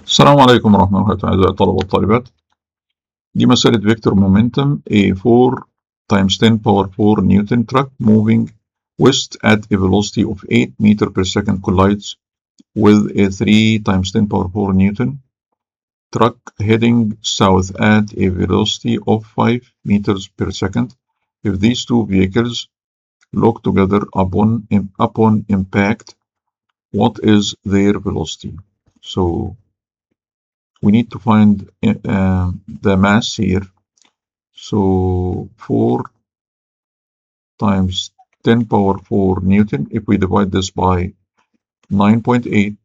السلام عليكم ورحمة الله وبركاته أعزائي الطلبة والطالبات. دي مسألة فيكتور مومنتم a 4 times 10 power 4 Newton truck moving west at a velocity of 8 meter per second collides with a 3 times 10 power 4 Newton truck heading south at a velocity of 5 meters per second. If these two vehicles lock together upon impact, what is their velocity? So we need to find the mass here. So 4 times 10 power 4 Newton. If we divide this by 9.8,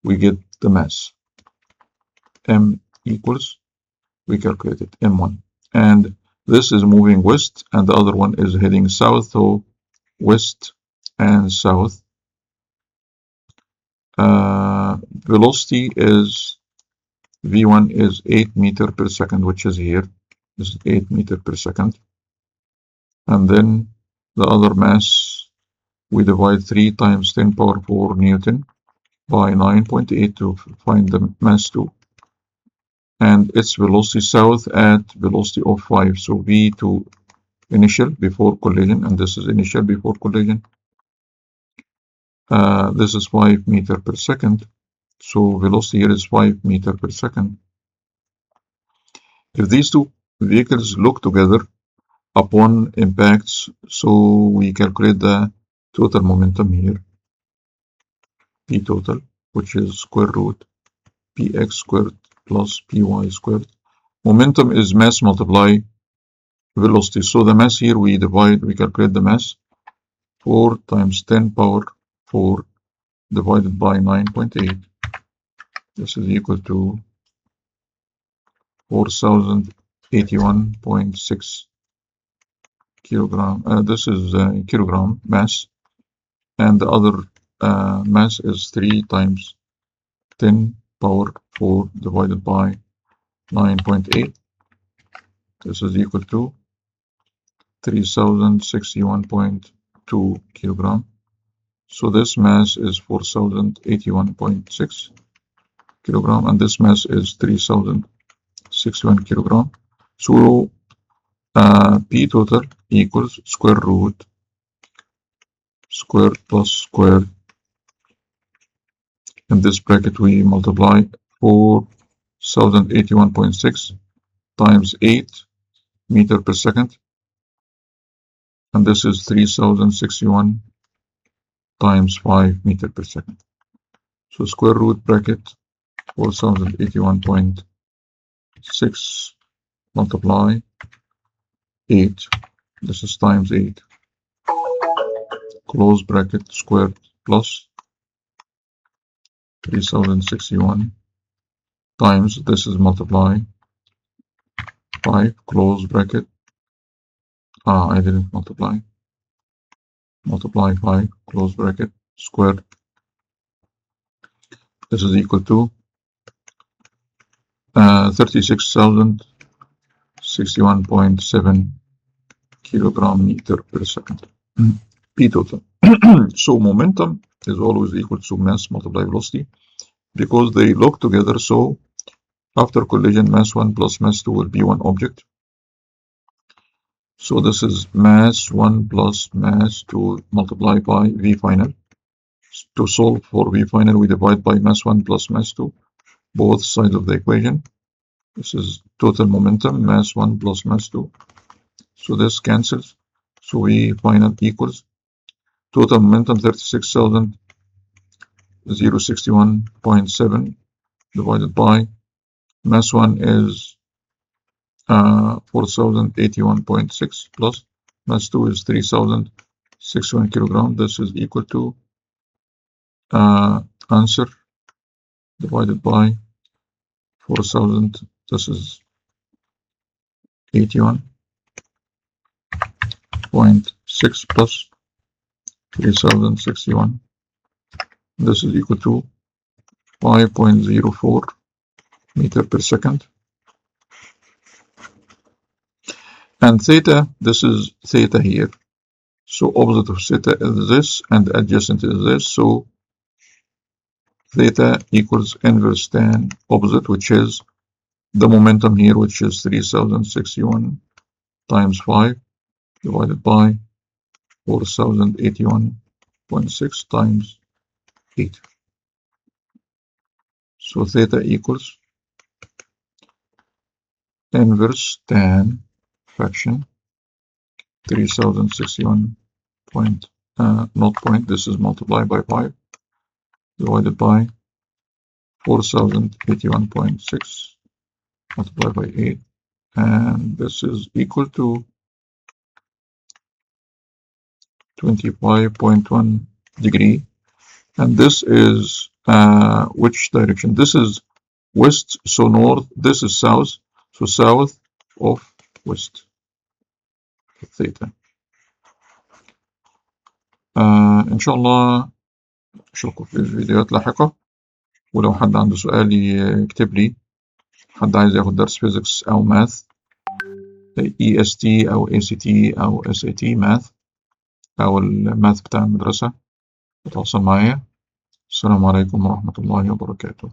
we get the mass. M equals, we calculated M1. And this is moving west, and the other one is heading south, so west and south. Velocity is V1 is 8 meter per second, which is here. This is 8 meter per second. And then the other mass, we divide 3 times 10 power 4 Newton by 9.8 to find the mass 2. And its velocity south at velocity of 5. So V2 initial before collision, and this is initial before collision. This is 5 meter per second. So velocity here is 5 meter per second. If these two vehicles look together upon impacts, so we calculate the total momentum here, P total, which is square root Px squared plus Py squared. Momentum is mass multiply velocity. So the mass here we calculate the mass. 4 times 10 power 4 divided by 9.8. This is equal to 4081.6 kilogram. This is kilogram mass, and the other mass is 3 times 10 power 4 divided by 9.8. This is equal to 3061.2 kilogram. So this mass is 4081.6 kilogram, and this mass is 3061 kilogram. So P total equals square root squared plus squared. In this bracket we multiply 4081.6 times 8 meter per second, and this is 3061 times 5 meter per second. So square root bracket 4081.6 multiply 8, this is times 8, close bracket squared plus 3061 times, this is multiply 5, close bracket, I didn't multiply 5, close bracket, squared. This is equal to 36,061.7 kilogram meter per second. P total. So momentum is always equal to mass multiplied velocity because they look together. So after collision, mass 1 plus mass 2 will be one object. So this is mass 1 plus mass 2 multiplied by V final. To solve for V final, we divide by mass 1 plus mass 2, both sides of the equation. This is total momentum, mass 1 plus mass 2. So this cancels. So V final equals total momentum 36,061.7 divided by mass 1 is 4081.6 plus mass 2 is 3061 kilogram. This is equal to answer divided by 4000. This is 81.6 plus 3061. This is equal to 5.04 meter per second. And theta, this is theta here. So opposite of theta is this, and adjacent is this. So theta equals inverse tan opposite, which is the momentum here, which is 3061 times 5 divided by 4081.6 times 8. So theta equals inverse tan fraction 3061 point, not point, this is multiplied by 5 divided by 4081.6 multiplied by 8, and this is equal to 25.1 degree. And this is which direction? This is west, so north. This is south, so south of west. Theta. إن شاء الله أشوفكم في فيديوهات لاحقة، ولو حد عنده سؤال يكتب لي. حد عايز ياخد درس فيزيكس أو ماث EST أو ACT أو SAT ماث أو الماث بتاع المدرسة، يتواصل معايا. السلام عليكم ورحمة الله وبركاته.